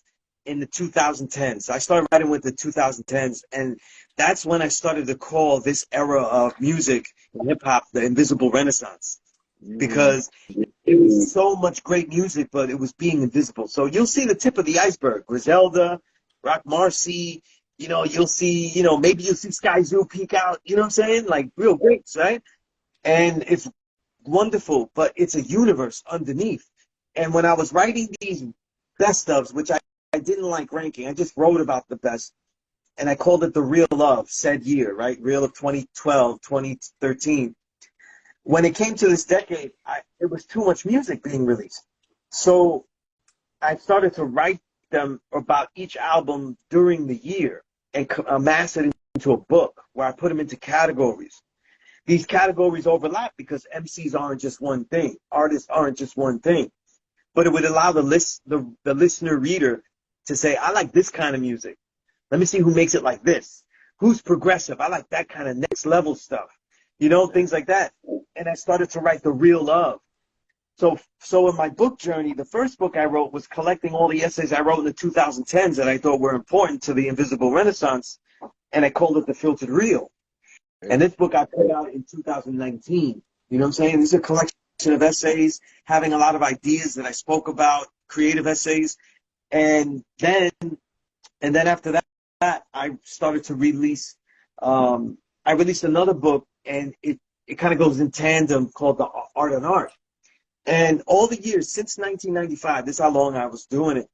Speaker 3: in the 2010s. I started writing with the 2010s, and that's when I started to call this era of music and hip-hop the invisible renaissance, because it was so much great music, but it was being invisible. So you'll see the tip of the iceberg. Griselda, Rock Marcy, you know, you'll see, you know, maybe you'll see Sky Zoo peek out, you know what I'm saying? Like real greats, right? And it's wonderful, but it's a universe underneath. And when I was writing these best ofs, which I didn't like ranking, I just wrote about the best, and I called it the real of said year, right? Real of 2012, 2013. When it came to this decade, it was too much music being released. So I started to write them about each album during the year and amass it into a book where I put them into categories. These categories overlap because MCs aren't just one thing. Artists aren't just one thing. But it would allow the listener reader to say, I like this kind of music. Let me see who makes it like this. Who's progressive? I like that kind of next level stuff. You know, things like that. And I started to write the real love. So in my book journey, the first book I wrote was collecting all the essays I wrote in the 2010s that I thought were important to the invisible renaissance. And I called it The Filtered Real. And this book I put out in 2019. You know what I'm saying? This is a collection of essays, having a lot of ideas that I spoke about, creative essays. And then after that, I started to release, I released another book, and it kind of goes in tandem, called The Art on Art. And all the years since 1995, this is how long I was doing it,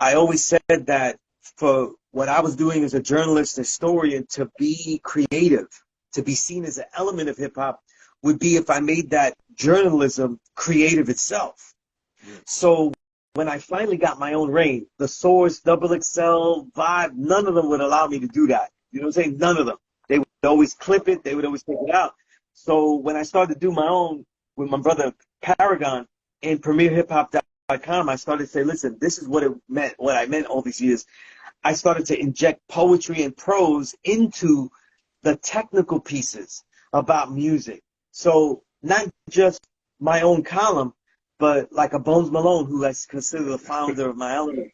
Speaker 3: I always said that for what I was doing as a journalist, historian, to be creative, to be seen as an element of hip-hop, would be if I made that journalism creative itself. So when I finally got my own reign, the Source, Double XL, Vibe, none of them would allow me to do that. You know what I'm saying? None of them. They would always clip it. They would always take it out. So when I started to do my own with my brother Paragon and PremierHipHop.com, I started to say, listen, this is what it meant, what I meant all these years. I started to inject poetry and prose into the technical pieces about music. So not just my own column, but like a Bones Malone, who I consider the founder of my element,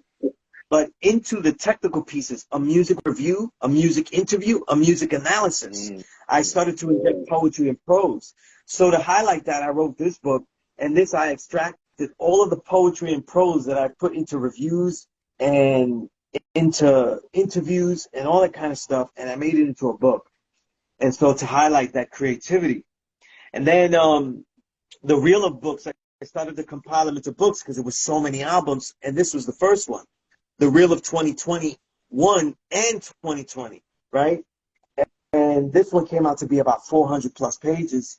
Speaker 3: but into the technical pieces, a music review, a music interview, a music analysis. I started to inject poetry and prose. So to highlight that, I wrote this book, and this I extracted all of the poetry and prose that I put into reviews and into interviews and all that kind of stuff, and I made it into a book. And so to highlight that creativity. And then the reel of books, I started to compile them into books because there was so many albums, and this was the first one. The reel of 2021 and 2020, right? And this one came out to be about 400 plus pages.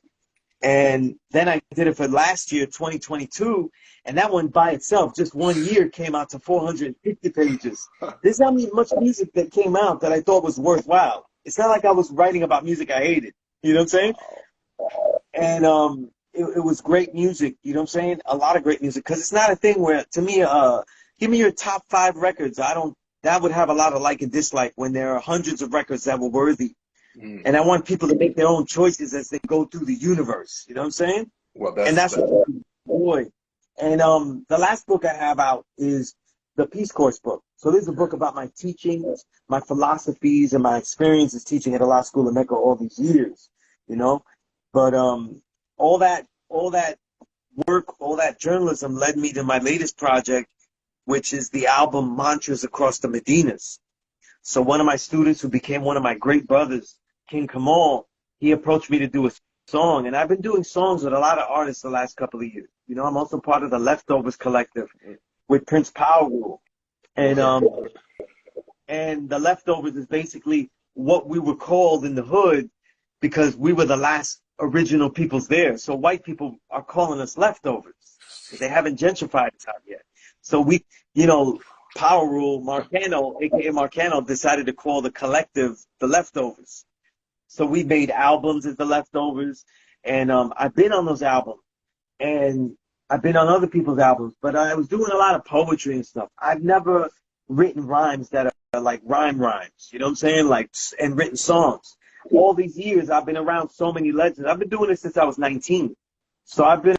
Speaker 3: And then I did it for last year, 2022, and that one by itself, just 1 year, came out to 450 pages. This is how much music that came out that I thought was worthwhile. It's not like I was writing about music I hated. You know what I'm saying? And it was great music. You know what I'm saying? A lot of great music. Because it's not a thing where, to me, give me your top 5 records. That would have a lot of like and dislike when there are hundreds of records that were worthy. And I want people to make their own choices as they go through the universe. You know what I'm saying?
Speaker 2: Well,
Speaker 3: that's what boy. And the last book I have out is the Peace Course book. So this is a book about my teachings, my philosophies, and my experiences teaching at a law school in Mecca all these years. You know, but all that work, all that journalism led me to my latest project, which is the album Mantras Across the Medinas. So one of my students who became one of my great brothers, King Kamal, he approached me to do a song. And I've been doing songs with a lot of artists the last couple of years. You know, I'm also part of the Leftovers Collective with Prince Power Rule. And the Leftovers is basically what we were called in the hood because we were the last original peoples there. So white people are calling us leftovers because they haven't gentrified us out yet. So we, you know, Power Rule, Marcano, a.k.a. Marcano, decided to call the collective the Leftovers. So we made albums as the Leftovers, and I've been on those albums, and I've been on other people's albums, but I was doing a lot of poetry and stuff. I've never written rhymes that are like rhymes, you know what I'm saying? Like, and written songs. All these years, I've been around so many legends. I've been doing this since I was 19. So I've been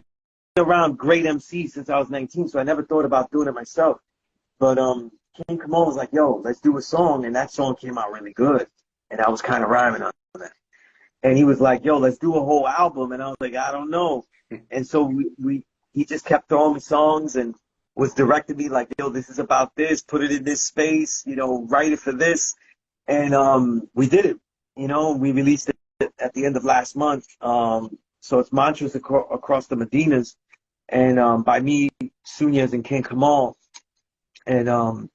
Speaker 3: around great MCs since I was 19, so I never thought about doing it myself. But King Kamal was like, yo, let's do a song, and that song came out really good. And I was kind of rhyming on that. And he was like, yo, let's do a whole album. And I was like, I don't know. And so he just kept throwing me songs and was directing me like, yo, this is about this, put it in this space, you know, write it for this. And we did it. You know, we released it at the end of last month. So it's Mantras Across the Medinas, and by me, Sunez, and King Kamal. And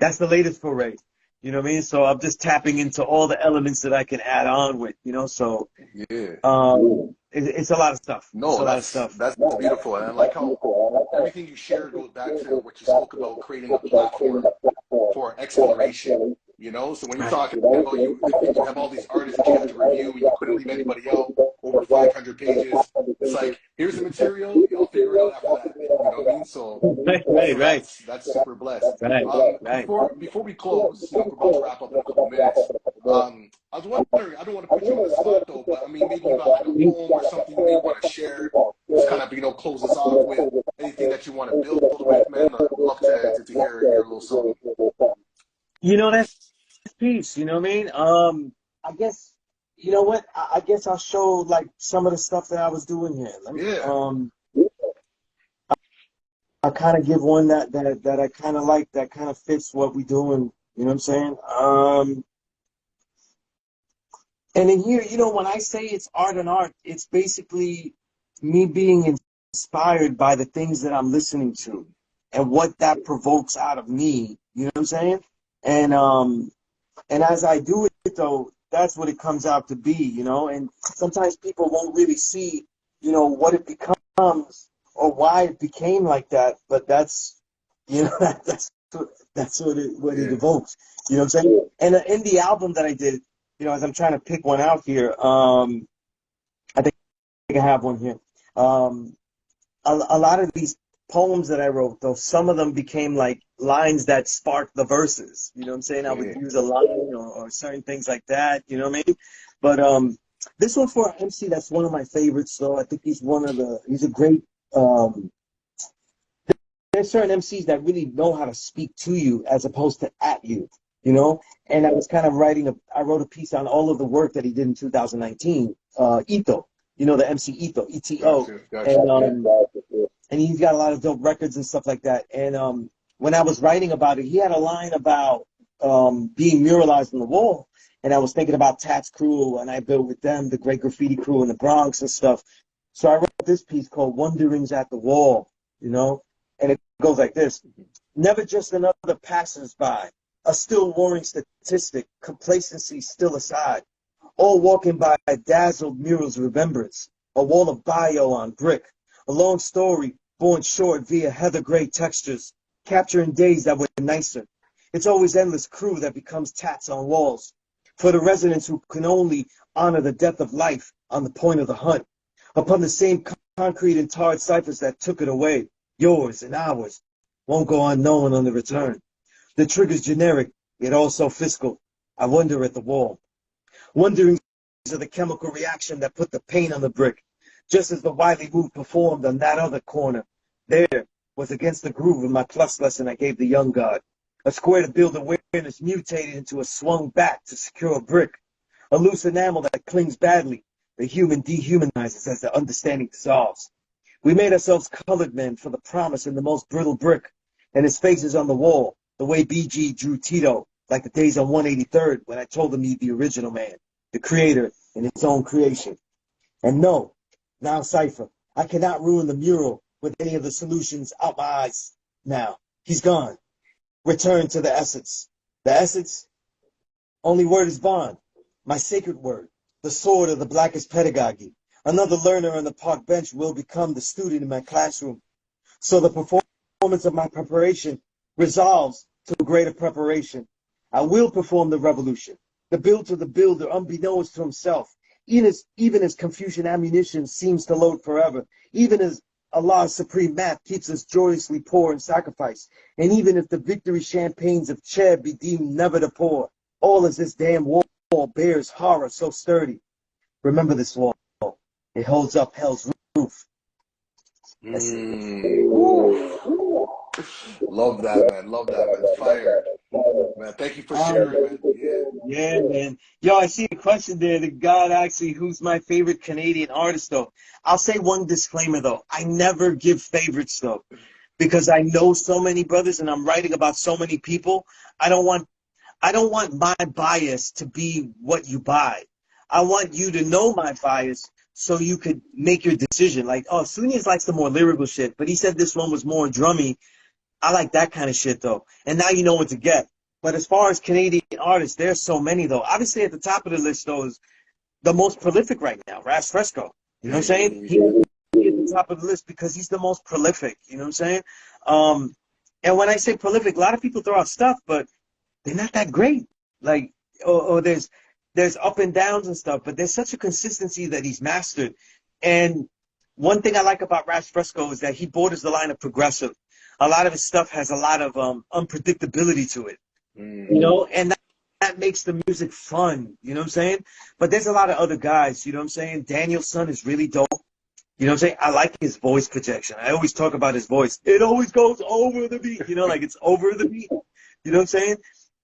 Speaker 3: that's the latest foray. You know what I mean? So I'm just tapping into all the elements that I can add on with, you know? So
Speaker 2: yeah,
Speaker 3: it's a lot of stuff.
Speaker 2: No, that's beautiful. And I like how everything you shared goes back to what you spoke about, creating a platform for exploration. You know, so when you're talking about you have all these artists that you have to review, and you couldn't leave anybody out, over 500 pages. It's like, here's the material, you'll figure it out after that. You know what I mean? So,
Speaker 3: right.
Speaker 2: That's super blessed.
Speaker 3: Right.
Speaker 2: Before we close, you know, we're about to wrap up in a couple minutes. I was wondering, I don't want to put you on the spot though, but I mean, maybe you got like a poem or something you may want to share, just kind of, you know, close us off with anything that you want to build with, man. I'd love to hear your little song.
Speaker 3: You know, that's peace, you know what I mean? I guess, you know what? I guess I'll show like some of the stuff that I was doing here. I'll kind of give one that I kind of like, that kind of fits what we're doing, you know what I'm saying? And in here, you know, when I say it's art and art, it's basically me being inspired by the things that I'm listening to and what that provokes out of me, you know what I'm saying? And as I do it, though, that's what it comes out to be, you know. And sometimes people won't really see, you know, what it becomes or why it became like that. But that's, you know, that's that's what it evokes. You know what I'm saying? And in the album that I did, you know, as I'm trying to pick one out here, I think I have one here. A lot of these poems that I wrote, though, some of them became like lines that sparked the verses. You know what I'm saying? I would use a line or certain things like that. You know what I mean? But this one for an MC, that's one of my favorites. So I think he's a great. There's certain MCs that really know how to speak to you as opposed to at you. You know? And I was kind of I wrote a piece on all of the work that he did in 2019. Ito. You know, the MC Ito, ETO. Gotcha. And he's got a lot of dope records and stuff like that. And when I was writing about it, he had a line about being muralized on the wall. And I was thinking about Tats Crew, and I built with them, the great graffiti crew in the Bronx and stuff. So I wrote this piece called Wonderings at the Wall, you know? And it goes like this. Never just another passersby, a still warring statistic, complacency still aside. All walking by a dazzled mural's remembrance, a wall of bio on brick, a long story born short via heather gray textures, capturing days that were nicer. It's always endless crew that becomes tats on walls, for the residents who can only honor the depth of life on the point of the hunt, upon the same concrete and tarred ciphers that took it away, yours and ours, won't go unknown on the return. The trigger's generic, yet also fiscal. I wonder at the wall. Wondering of the chemical reaction that put the paint on the brick, just as the wily move performed on that other corner. There was against the groove of my plus lesson I gave the young god. A square to build awareness mutated into a swung back to secure a brick. A loose enamel that clings badly. The human dehumanizes as the understanding dissolves. We made ourselves colored men for the promise in the most brittle brick, and his face is on the wall, the way BG drew Tito, like the days on 183rd when I told him he'd the original man, the creator in his own creation. And no, now Cypher, I cannot ruin the mural with any of the solutions out my eyes now. He's gone. Return to the essence. The essence? Only word is bond. My sacred word. The sword of the blackest pedagogy. Another learner on the park bench will become the student in my classroom. So the performance of my preparation resolves to a greater preparation. I will perform the revolution. The build to the builder, unbeknownst to himself. Even as Confucian ammunition seems to load forever. Even as Allah's supreme math keeps us joyously poor in sacrifice. And even if the victory champagnes of Che be deemed never to pour, all as this damn wall bears horror so sturdy. Remember this wall. It holds up hell's roof.
Speaker 2: Love that, man. Love that, man. Fire. Man, thank you for sharing, man.
Speaker 3: Yeah, man. Yo, I see a question there. The God actually, who's my favorite Canadian artist, though? I'll say one disclaimer, though. I never give favorites, though, because I know so many brothers and I'm writing about so many people. I don't want my bias to be what you buy. I want you to know my bias so you could make your decision. Like, oh, Sunez likes the more lyrical shit, but he said this one was more drummy. I like that kind of shit, though. And now you know what to get. But as far as Canadian artists, there's so many, though. Obviously, at the top of the list, though, is the most prolific right now, Ras Fresco. You know what I'm saying? He's at the top of the list because he's the most prolific. You know what I'm saying? And when I say prolific, a lot of people throw out stuff, but they're not that great. Like, or there's up and downs and stuff, but there's such a consistency that he's mastered. And one thing I like about Ras Fresco is that he borders the line of progressive. A lot of his stuff has a lot of unpredictability to it. You know, and that makes the music fun, you know what I'm saying? But there's a lot of other guys, you know what I'm saying? Daniel's son is really dope. You know what I'm saying? I like his voice projection. I always talk about his voice. It always goes over the beat, you know, like it's over the beat. You know what I'm saying?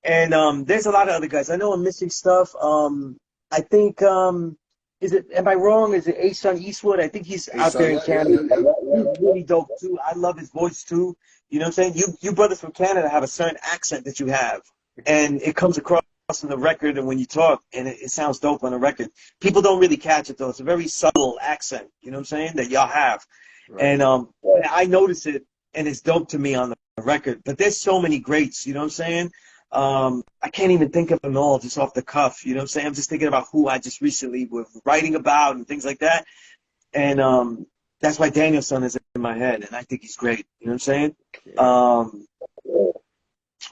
Speaker 3: And there's a lot of other guys. I know I'm missing stuff. I think, am I wrong? Is it A-Sun Eastwood? I think he's out there in Canada. He's really dope, too. I love his voice, too. You know what I'm saying? You brothers from Canada have a certain accent that you have, and it comes across on the record and when you talk, and it sounds dope on the record. People don't really catch it, though. It's a very subtle accent, you know what I'm saying, that y'all have. Right. And I notice it, and it's dope to me on the record. But there's so many greats, you know what I'm saying? I can't even think of them all just off the cuff, you know what I'm saying? I'm just thinking about who I just recently was writing about and things like that. And that's why Daniel's son is in my head, and I think he's great. You know what I'm saying?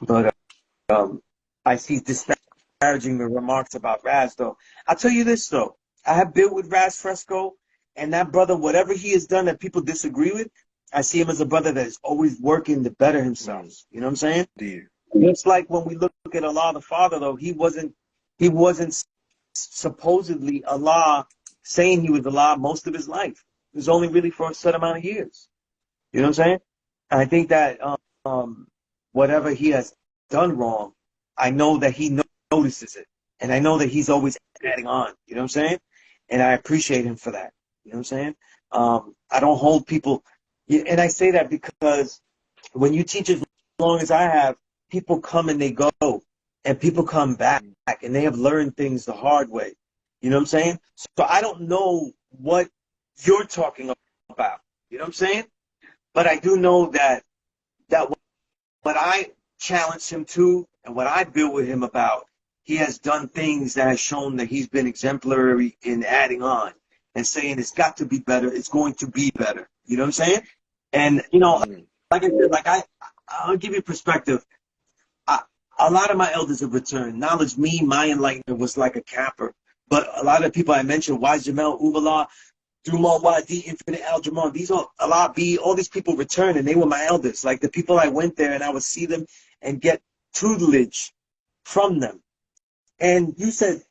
Speaker 3: But I see disparaging the remarks about Raz, though. I'll tell you this, though. I have built with Raz Fresco, and that brother, whatever he has done that people disagree with, I see him as a brother that is always working to better himself. You know what I'm saying?
Speaker 2: Indeed.
Speaker 3: It's like when we look at Allah the Father, though, he wasn't supposedly Allah saying he was Allah most of his life. It was only really for a set amount of years. You know what I'm saying? And I think that whatever he has done wrong, I know that he notices it. And I know that he's always adding on. You know what I'm saying? And I appreciate him for that. You know what I'm saying? I don't hold people. And I say that because when you teach as long as I have, people come and they go. And people come back. And they have learned things the hard way. You know what I'm saying? So I don't know what you're talking about. You know what I'm saying? But I do know that what I challenged him to and what I built with him about, he has done things that has shown that he's been exemplary in adding on and saying it's got to be better. It's going to be better. You know what I'm saying? And, you know, like I said, I'll give you perspective. A lot of my elders have returned. Knowledge, my enlightenment was like a capper. But a lot of people I mentioned, Wise Jamel, Ubala, Dumal Wadi, Infinite Al Jamon, these all Allah B, all these people returned and they were my elders. Like the people I went there and I would see them and get tutelage from them. And you said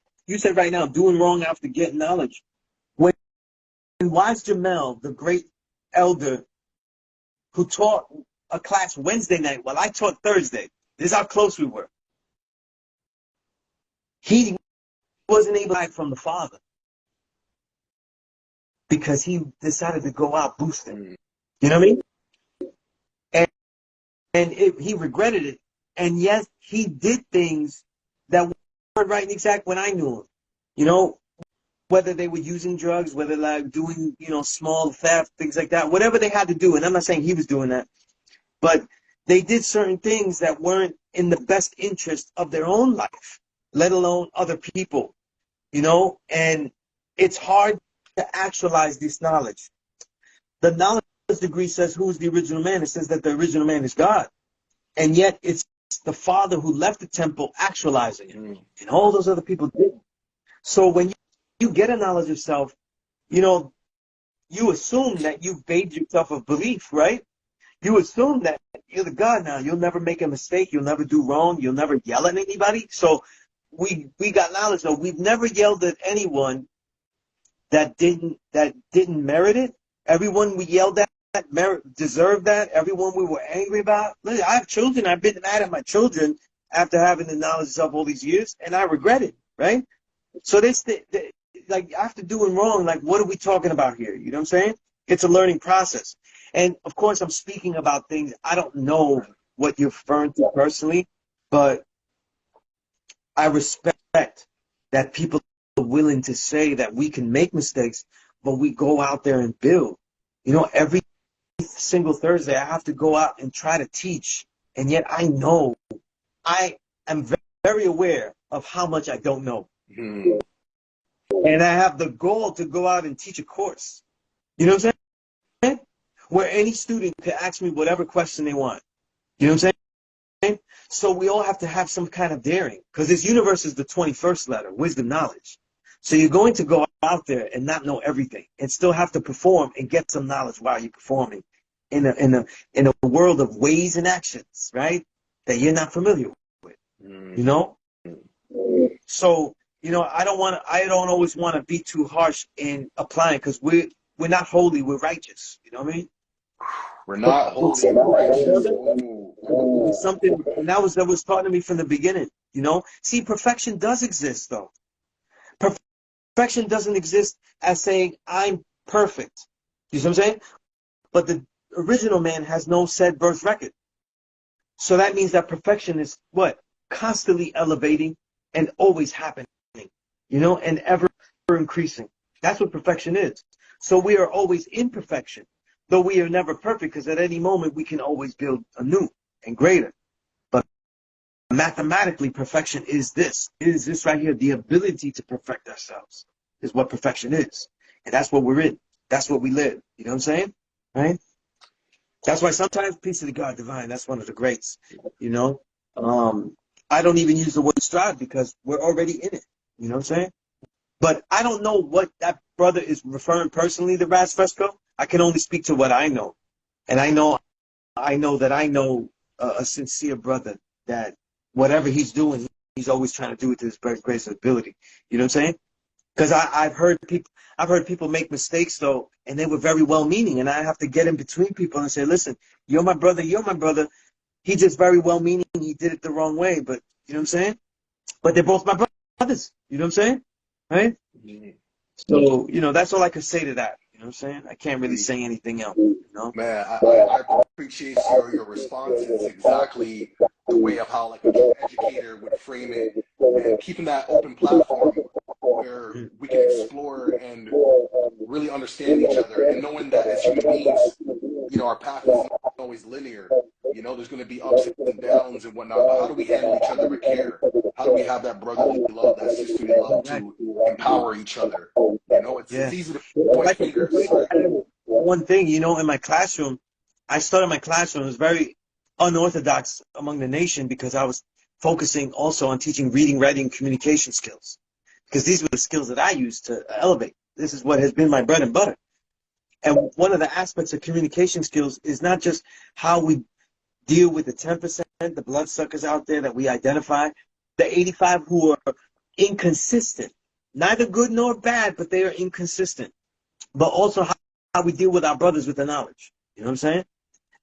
Speaker 3: right now, doing wrong after getting knowledge. When Wise Jamel, the great elder who taught a class Wednesday night while I taught Thursday, this is how close we were. He wasn't able to buy from the father because he decided to go out boosting. You know what I mean? And he regretted it. And yes, he did things that weren't right and exact when I knew him. You know, whether they were using drugs, whether like doing, you know, small theft, things like that, whatever they had to do. And I'm not saying he was doing that, but they did certain things that weren't in the best interest of their own life, let alone other people, you know, and it's hard to actualize this knowledge. The knowledge degree says who's the original man. It says that the original man is God. And yet it's the father who left the temple actualizing it. And all those other people didn't. So when you get a knowledge of self, you know, you assume that you've made yourself a belief, right? You assume that you're the God now. You'll never make a mistake. You'll never do wrong. You'll never yell at anybody. So we got knowledge though. We've never yelled at anyone that didn't merit it. Everyone we yelled at deserved that. Everyone we were angry about. Look, I have children. I've been mad at my children after having the knowledge of all these years, and I regret it, right? So like after doing wrong, like what are we talking about here? You know what I'm saying? It's a learning process. And of course, I'm speaking about things I don't know what you're referring to personally, but I respect that people are willing to say that we can make mistakes, but we go out there and build. You know, every single Thursday, I have to go out and try to teach, and yet I know I am very aware of how much I don't know. And I have the goal to go out and teach a course. You know what I'm saying? Where any student can ask me whatever question they want. You know what I'm saying? So we all have to have some kind of daring, because this universe is the 21st letter, wisdom, knowledge. So you're going to go out there and not know everything, and still have to perform and get some knowledge while you're performing in a world of ways and actions, right? That you're not familiar with. You know? So, you know, I don't always want to be too harsh in applying, because we're not holy, we're righteous. You know what I mean?
Speaker 2: We're not holy, we're righteous.
Speaker 3: Something, and that was taught to me from the beginning. You know, see, perfection does exist, though. Perfection doesn't exist as saying I'm perfect. You see what I'm saying? But the original man has no said birth record. So that means that perfection is what? Constantly elevating and always happening. You know, and ever increasing. That's what perfection is. So we are always in perfection, though we are never perfect, because at any moment we can always build anew and greater. But mathematically, perfection is this right here. The ability to perfect ourselves is what perfection is. And that's what we're in. That's what we live. You know what I'm saying? Right? That's why sometimes, peace to the God divine, that's one of the greats. You know? I don't even use the word strive because we're already in it. You know what I'm saying? But I don't know what that brother is referring personally to Raz Fresco. I can only speak to what I know. And I know that I know a sincere brother that whatever he's doing, he's always trying to do it to his greatest ability. You know what I'm saying? Because I've heard people make mistakes though, and they were very well-meaning, and I have to get in between people and say, listen, you're my brother, He just very well-meaning. He did it the wrong way, but you know what I'm saying? But they're both my brothers. You know what I'm saying? Right?
Speaker 2: Mhm.
Speaker 3: So, you know, that's all I could say to that. You know what I'm saying? I can't really say anything else, you know?
Speaker 2: Man, I appreciate your response. It's exactly the way of how like a true educator would frame it, and keeping that open platform where we can explore and really understand each other, and knowing that as human beings, you know, our path isn't always linear. You know, there's going to be ups and downs and whatnot, but how do we handle each other with care? How do we have that brotherly love, that sisterly love to empower each other? You know, it's
Speaker 3: Yeah.
Speaker 2: easy to point fingers, right?
Speaker 3: One thing, you know, in my classroom, I started my classroom. It was very unorthodox among the nation because I was focusing also on teaching reading, writing, communication skills. Because these were the skills that I used to elevate. This is what has been my bread and butter. And one of the aspects of communication skills is not just how we deal with the 10%, the bloodsuckers out there that we identify, the 85 who are inconsistent, neither good nor bad, but they are inconsistent. But also how we deal with our brothers with the knowledge. You know what I'm saying?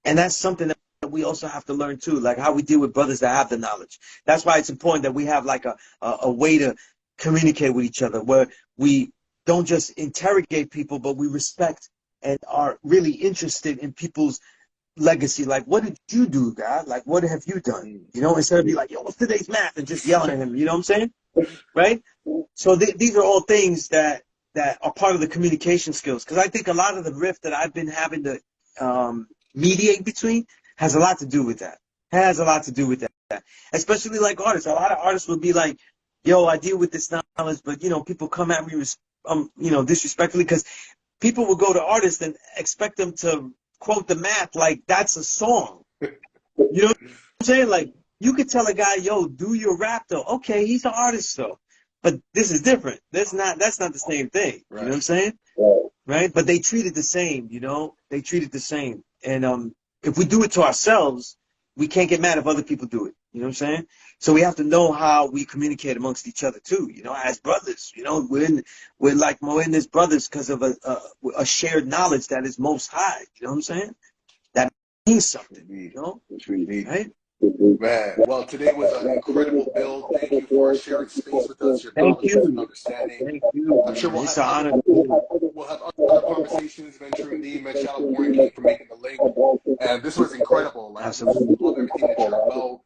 Speaker 3: And that's something that we also have to learn too, like how we deal with brothers that have the knowledge. That's why it's important that we have like a way to communicate with each other where we don't just interrogate people, but we respect and are really interested in people's legacy. Like, what did you do, God? Like, what have you done? You know, instead of be like, yo, what's today's math? And just yelling at him. You know what I'm saying? Right? So these are all things that are part of the communication skills. Because I think a lot of the rift that I've been having to mediate between has a lot to do with that. Has a lot to do with that. Especially like artists. A lot of artists will be like, yo, I deal with this knowledge, but, you know, people come at me, you know, disrespectfully because people will go to artists and expect them to quote the math like that's a song. You know what I'm saying? Like, you could tell a guy, yo, do your rap though. Okay, he's an artist though. But this is different. That's not the same thing. You know what I'm saying? Right? But they treat it the same, you know? They treat it the same. And if we do it to ourselves, we can't get mad if other people do it. You know what I'm saying? So we have to know how we communicate amongst each other too, you know, as brothers. You know, we're like more in as brothers because of a shared knowledge that is most high. You know what I'm saying? That means something, you know? Right?
Speaker 2: Man, well, today was an incredible build. Thank you for sharing space with us, your knowledge and understanding.
Speaker 3: Thank you.
Speaker 2: I'm sure
Speaker 3: It's an honor.
Speaker 2: we'll have other conversations. Venture indeed, man. Shout out Warren King for making the link. And this was incredible. Like,
Speaker 3: Absolutely.
Speaker 2: love everything that you're about.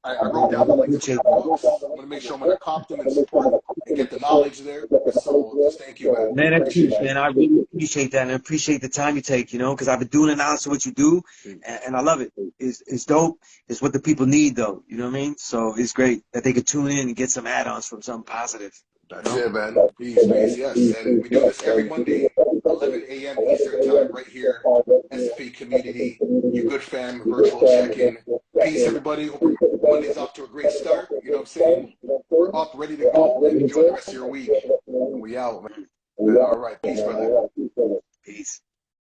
Speaker 2: I wrote down the links for your books. I'm gonna make sure I'm gonna cop them and support and get the knowledge there. So just thank you, man.
Speaker 3: Man,
Speaker 2: Appreciate it.
Speaker 3: man, I really appreciate that and appreciate the time you take, you know, because I've been doing analysis of what you do, and I love it. It's dope. It's what the people need, though. You know what I mean? So it's great that they could tune in and get some add-ons from something positive.
Speaker 2: That's it, man. Peace, yes. And we do this every Monday, 11 a.m. Eastern time, right here, SFA Community, you good fam, virtual check-in. Peace, everybody. Hope your Monday's off to a great start. You know what I'm saying? We're up, ready to go. And enjoy the rest of your week. And we out, man. All right. Peace, brother.
Speaker 3: Peace.